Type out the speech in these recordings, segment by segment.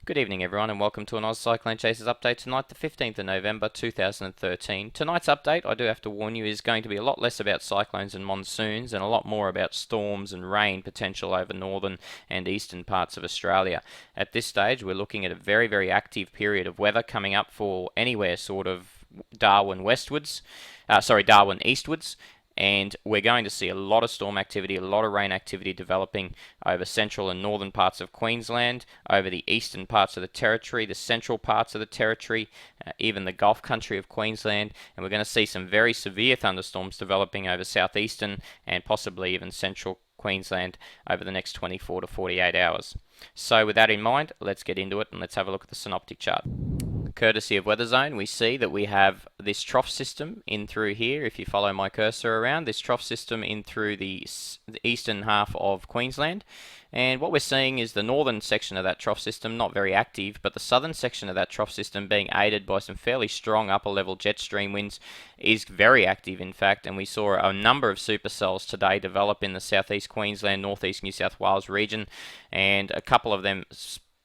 Good evening everyone and welcome to an Aussie Cyclone Chasers update tonight, the 15th of November 2013. Tonight's update, I do have to warn you, is going to be a lot less about cyclones and monsoons and a lot more about storms and rain potential over northern and eastern parts of Australia. At this stage we're looking at a very active period of weather coming up for anywhere sort of Darwin eastwards. And we're going to see a lot of storm activity, a lot of rain activity developing over central and northern parts of Queensland, over the eastern parts of the territory, the central parts of the territory, even the Gulf country of Queensland, and we're going to see some very severe thunderstorms developing over southeastern and possibly even central Queensland over the next 24 to 48 hours. So with that in mind, let's get into it and let's have a look at the synoptic chart. Courtesy of Weather Zone, we see that we have this trough system in through here. If you follow my cursor around, this trough system in through the eastern half of Queensland. And what we're seeing is the northern section of that trough system not very active, but the southern section of that trough system, being aided by some fairly strong upper level jet stream winds, is very active in fact. And we saw a number of supercells today develop in the southeast Queensland, northeast New South Wales region, and a couple of them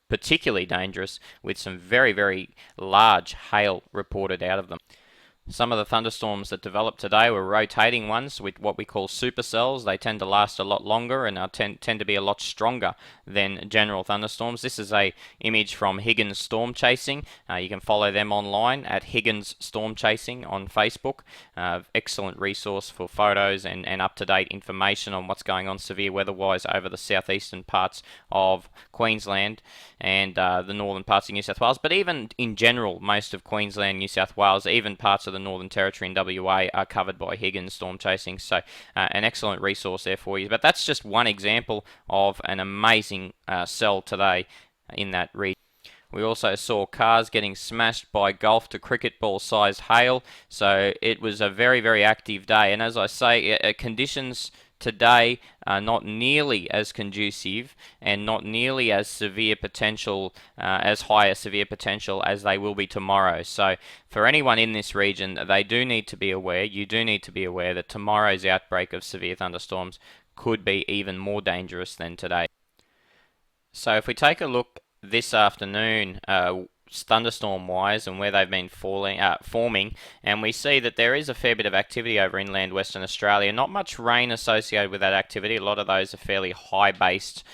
particularly dangerous, with some very large hail reported out of them. Some of the thunderstorms that developed today were rotating ones with what we call supercells. They tend to last a lot longer and tend to be a lot stronger than general thunderstorms. This is a image from Higgins Storm Chasing. You can follow them online at Higgins Storm Chasing on Facebook. Excellent resource for photos and up-to-date information on what's going on severe weather-wise over the southeastern parts of Queensland and the northern parts of New South Wales. But even in general, most of Queensland, New South Wales, even parts of the Northern Territory and WA are covered by Higgins Storm Chasing, so an excellent resource there for you. But that's just one example of an amazing cell today in that region. We also saw cars getting smashed by golf to cricket ball sized hail, so it was a very active day. And as I say, conditions today are not nearly as conducive and not nearly as severe potential, as high a severe potential as they will be tomorrow. So for anyone in this region, they do need to be aware, you do need to be aware that tomorrow's outbreak of severe thunderstorms could be even more dangerous than today. So if we take a look this afternoon, thunderstorm wise, and where they've been forming, and we see that there is a fair bit of activity over inland Western Australia. Not much rain associated with that activity. A lot of those are fairly high based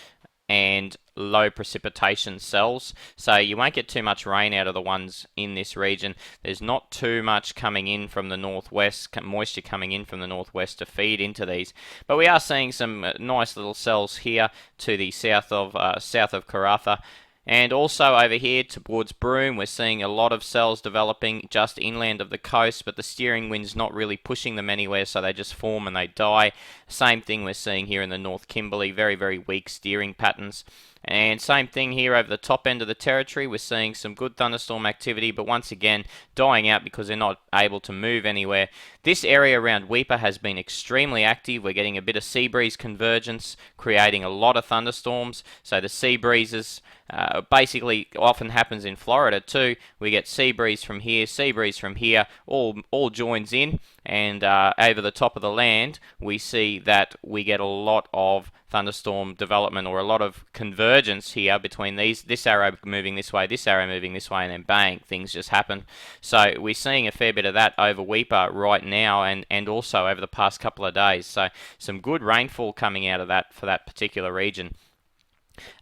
and low precipitation cells, so you won't get too much rain out of the ones in this region. There's not too much coming in from the northwest, moisture coming in from the northwest to feed into these, but we are seeing some nice little cells here to the south of Karratha. And also over here towards Broome, we're seeing a lot of cells developing just inland of the coast, but the steering wind's not really pushing them anywhere, so they just form and they die. Same thing we're seeing here in the North Kimberley, very weak steering patterns. And same thing here over the top end of the territory. We're seeing some good thunderstorm activity, but once again, dying out because they're not able to move anywhere. This area around Weipa has been extremely active. We're getting a bit of sea breeze convergence, creating a lot of thunderstorms. So the sea breezes basically often happens in Florida too. We get sea breeze from here, sea breeze from here, all joins in, and over the top of the land, we see that we get a lot of thunderstorm development, or a lot of convergence here between this arrow moving this way, this arrow moving this way, and then bang, things just happen. So we're seeing a fair bit of that over Weipa right now, and also over the past couple of days. So some good rainfall coming out of that for that particular region.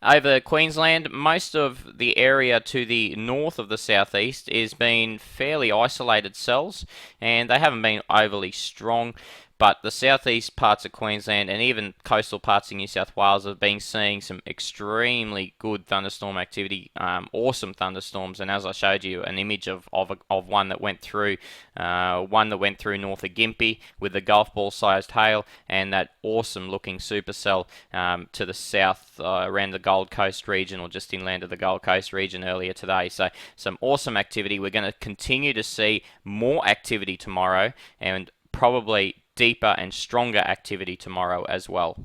Over Queensland, most of the area to the north of the southeast is been fairly isolated cells, and they haven't been overly strong. But the southeast parts of Queensland and even coastal parts of New South Wales have been seeing some extremely good thunderstorm activity, awesome thunderstorms. And as I showed you, an image of one that went through north of Gympie with the golf ball sized hail, and that awesome looking supercell to the south around the Gold Coast region, or just inland of the Gold Coast region earlier today. So some awesome activity. We're going to continue to see more activity tomorrow, and probably deeper and stronger activity tomorrow as well.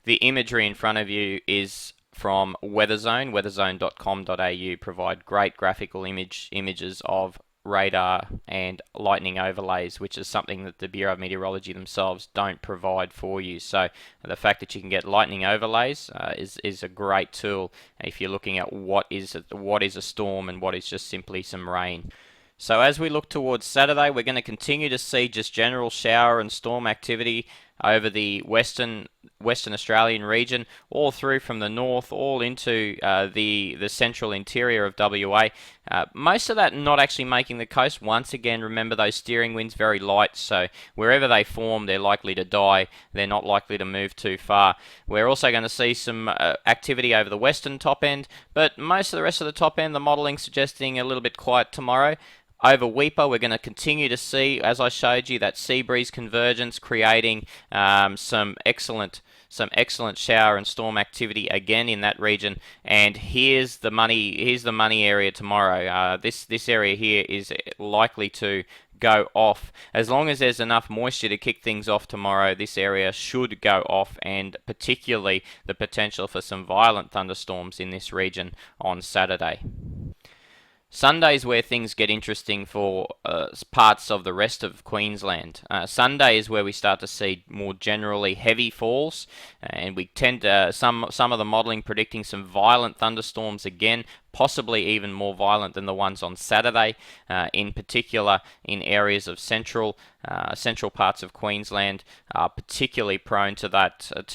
The imagery in front of you is from Weather Zone. Weatherzone.com.au provide great graphical images of radar and lightning overlays, which is something that the Bureau of Meteorology themselves don't provide for you. So the fact that you can get lightning overlays is a great tool if you're looking at what is a storm and what is just simply some rain. So as we look towards Saturday, we're going to continue to see just general shower and storm activity over the Western Australian region, all through from the north, all into the central interior of WA. Most of that not actually making the coast. Once again, remember those steering winds very light, so wherever they form, they're likely to die. They're not likely to move too far. We're also going to see some activity over the western top end, but most of the rest of the top end, the modelling suggesting a little bit quiet tomorrow. Over Weipa, we're going to continue to see, as I showed you, that sea breeze convergence creating some excellent shower and storm activity again in that region. And here's the money area tomorrow. This area here is likely to go off. As long as there's enough moisture to kick things off tomorrow, this area should go off, and particularly the potential for some violent thunderstorms in this region on Saturday. Sunday's where things get interesting for parts of the rest of Queensland. Sunday is where we start to see more generally heavy falls, and we tend to, some of the modelling predicting some violent thunderstorms again, possibly even more violent than the ones on Saturday, in particular in areas of central parts of Queensland, are particularly prone to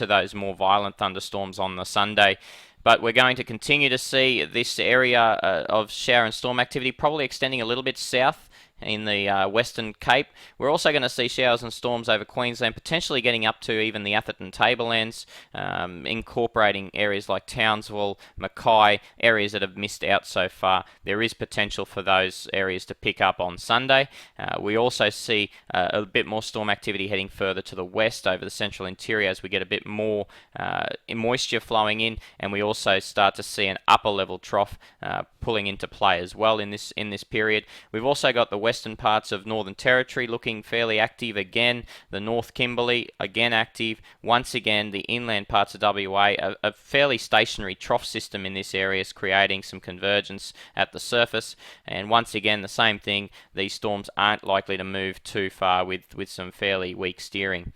those more violent thunderstorms on the Sunday. But we're going to continue to see this area of shower and storm activity probably extending a little bit south in the Western Cape. We're also going to see showers and storms over Queensland, potentially getting up to even the Atherton Tablelands, incorporating areas like Townsville, Mackay, areas that have missed out so far. There is potential for those areas to pick up on Sunday. We also see a bit more storm activity heading further to the west over the central interior as we get a bit more moisture flowing in, and we also start to see an upper level trough pulling into play as well in this period. We've also got the western parts of Northern Territory looking fairly active again. The North Kimberley again active. Once again, the inland parts of WA, a fairly stationary trough system in this area is creating some convergence at the surface. And once again, the same thing. These storms aren't likely to move too far with some fairly weak steering.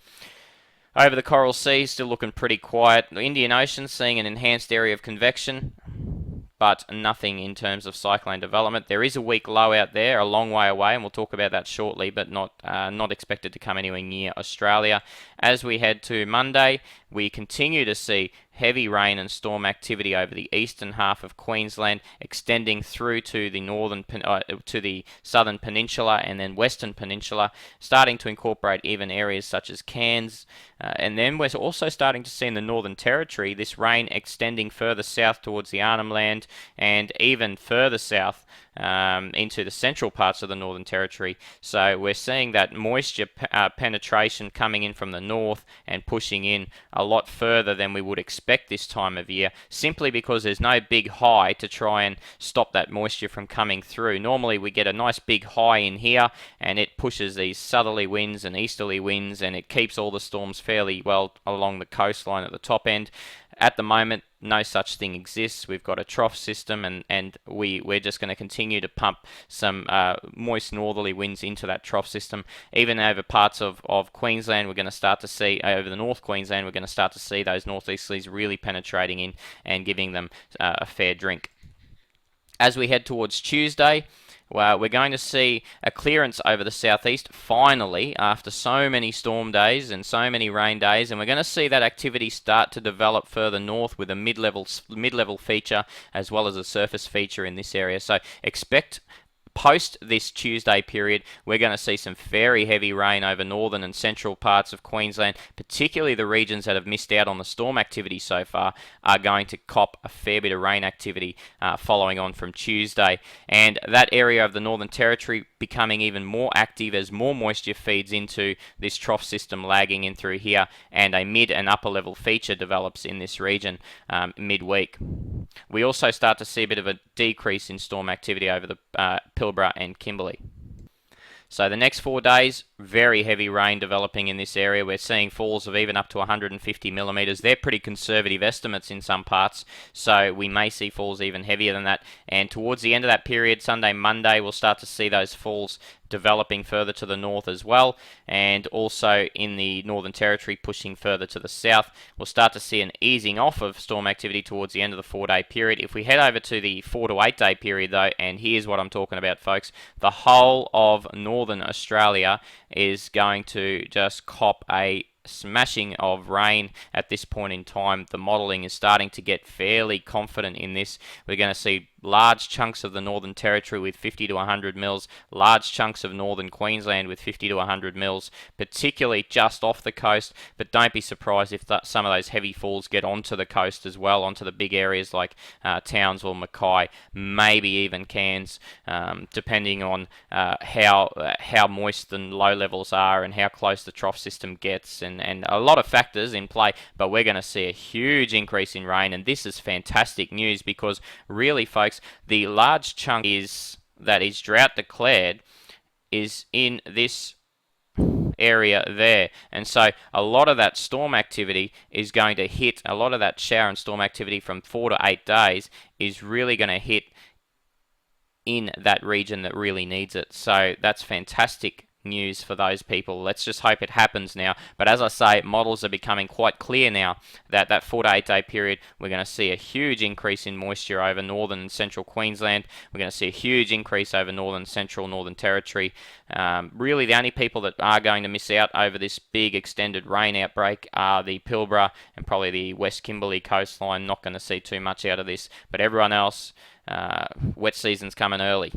Over the Coral Sea, still looking pretty quiet. The Indian Ocean seeing an enhanced area of convection, but nothing in terms of cyclone development. There is a weak low out there, a long way away, and we'll talk about that shortly, but not expected to come anywhere near Australia. As we head to Monday, we continue to see heavy rain and storm activity over the eastern half of Queensland, extending through to the southern peninsula and then western peninsula, starting to incorporate even areas such as Cairns. And then we're also starting to see in the Northern Territory this rain extending further south towards the Arnhem Land and even further south into the central parts of the Northern Territory. So we're seeing that moisture penetration coming in from the north and pushing in a lot further than we would expect this time of year, simply because there's no big high to try and stop that moisture from coming through. Normally we get a nice big high in here and it pushes these southerly winds and easterly winds, and it keeps all the storms fairly well along the coastline at the top end. At the moment, no such thing exists. We've got a trough system, and we're just going to continue to pump some moist northerly winds into that trough system. Even over parts of Queensland, we're going to start to see, over the North Queensland, we're going to start to see those northeasterlies really penetrating in and giving them a fair drink. As we head towards Tuesday, well, we're going to see a clearance over the southeast finally after so many storm days and so many rain days, and we're going to see that activity start to develop further north with a mid-level feature as well as a surface feature in this area. So expect post this Tuesday period, we're going to see some very heavy rain over northern and central parts of Queensland, particularly the regions that have missed out on the storm activity so far are going to cop a fair bit of rain activity following on from Tuesday. And that area of the Northern Territory becoming even more active as more moisture feeds into this trough system lagging in through here, and a mid and upper level feature develops in this region midweek. We also start to see a bit of a decrease in storm activity over the Pilbara and Kimberley. So the next 4 days, very heavy rain developing in this area. We're seeing falls of even up to 150 millimeters. They're pretty conservative estimates in some parts, so we may see falls even heavier than that. And towards the end of that period, Sunday, Monday, we'll start to see those falls developing further to the north as well, and also in the Northern Territory pushing further to the south. We'll start to see an easing off of storm activity towards the end of the 4-day period. If we head over to the 4 to 8 day period though, and here's what I'm talking about, folks, the whole of northern Australia is going to just cop a smashing of rain at this point in time. The modelling is starting to get fairly confident in this. We're going to see large chunks of the Northern Territory with 50 to 100 mils, large chunks of northern Queensland with 50 to 100 mils, particularly just off the coast, but don't be surprised if some of those heavy falls get onto the coast as well, onto the big areas like Townsville, Mackay, maybe even Cairns, depending on how moist the low levels are and how close the trough system gets, and a lot of factors in play. But we're going to see a huge increase in rain, and this is fantastic news because really, folks, the large chunk that is drought declared is in this area there, and so a lot of that storm activity is going to hit, a lot of that shower and storm activity from 4 to 8 days is really going to hit in that region that really needs it. So that's fantastic news for those people. Let's just hope it happens now. But as I say, models are becoming quite clear now that that 4 to 8 day period, we're going to see a huge increase in moisture over northern and central Queensland. We're going to see a huge increase over northern, central, Northern Territory. Really, the only people that are going to miss out over this big extended rain outbreak are the Pilbara and probably the West Kimberley coastline. Not going to see too much out of this, but everyone else, wet season's coming early.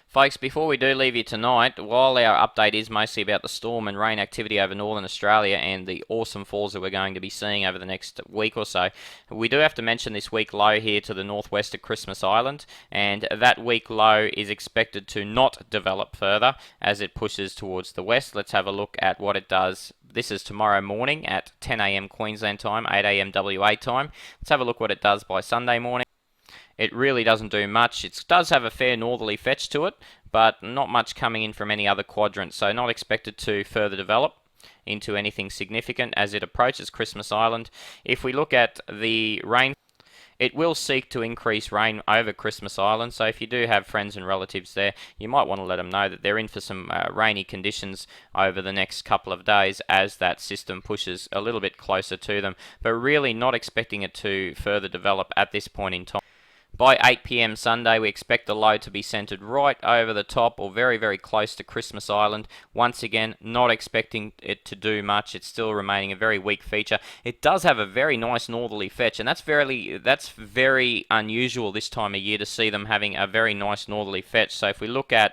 Folks, before we do leave you tonight, while our update is mostly about the storm and rain activity over northern Australia and the awesome falls that we're going to be seeing over the next week or so, we do have to mention this week low here to the northwest of Christmas Island, and that week low is expected to not develop further as it pushes towards the west. Let's have a look at what it does. This is tomorrow morning at 10 a.m. Queensland time, 8 a.m. WA time. Let's have a look what it does by Sunday morning. It really doesn't do much. It does have a fair northerly fetch to it, but not much coming in from any other quadrant, so not expected to further develop into anything significant as it approaches Christmas Island. If we look at the rain, it will seek to increase rain over Christmas Island, so if you do have friends and relatives there, you might want to let them know that they're in for some rainy conditions over the next couple of days as that system pushes a little bit closer to them, but really not expecting it to further develop at this point in time. By 8 p.m. Sunday, we expect the low to be centered right over the top or very, very close to Christmas Island. Once again, not expecting it to do much. It's still remaining a very weak feature. It does have a very nice northerly fetch, and that's very unusual this time of year to see them having a very nice northerly fetch. So if we look at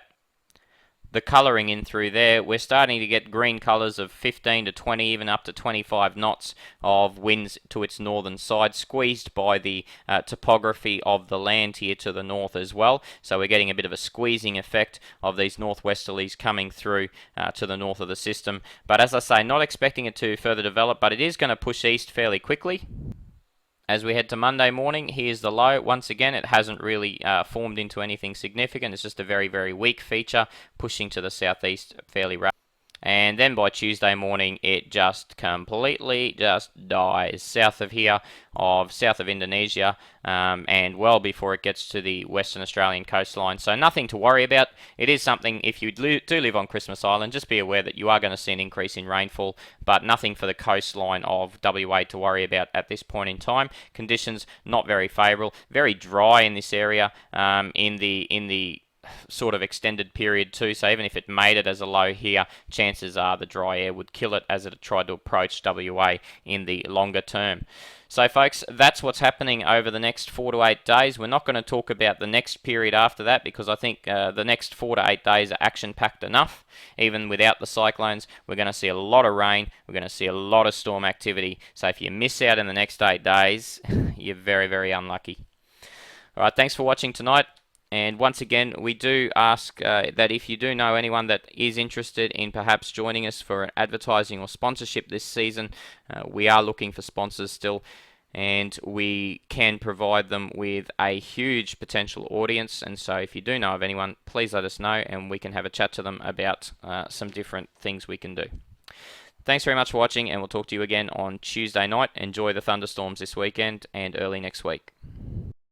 the colouring in through there, we're starting to get green colours of 15 to 20, even up to 25 knots of winds to its northern side, squeezed by the topography of the land here to the north as well. So we're getting a bit of a squeezing effect of these northwesterlies coming through to the north of the system. But as I say, not expecting it to further develop, but it is going to push east fairly quickly. As we head to Monday morning, here's the low. Once again, it hasn't really formed into anything significant. It's just a very, very weak feature pushing to the southeast fairly rapidly. And then by Tuesday morning, it just completely just dies south of here, south of Indonesia, and well before it gets to the Western Australian coastline. So nothing to worry about. It is something, if you do live on Christmas Island, just be aware that you are going to see an increase in rainfall, but nothing for the coastline of WA to worry about at this point in time. Conditions not very favourable, very dry in this area in the sort of extended period too, so even if it made it as a low here, chances are the dry air would kill it as it tried to approach WA in the longer term. So folks, that's what's happening over the next 4 to 8 days. We're not going to talk about the next period after that because I think the next 4 to 8 days are action-packed enough. Even without the cyclones, we're going to see a lot of rain, we're going to see a lot of storm activity. So if you miss out in the next 8 days, you're very, very unlucky. Alright, thanks for watching tonight. And once again, we do ask that if you do know anyone that is interested in perhaps joining us for advertising or sponsorship this season, we are looking for sponsors still. and we can provide them with a huge potential audience. And so if you do know of anyone, please let us know and we can have a chat to them about some different things we can do. Thanks very much for watching, and we'll talk to you again on Tuesday night. Enjoy the thunderstorms this weekend and early next week.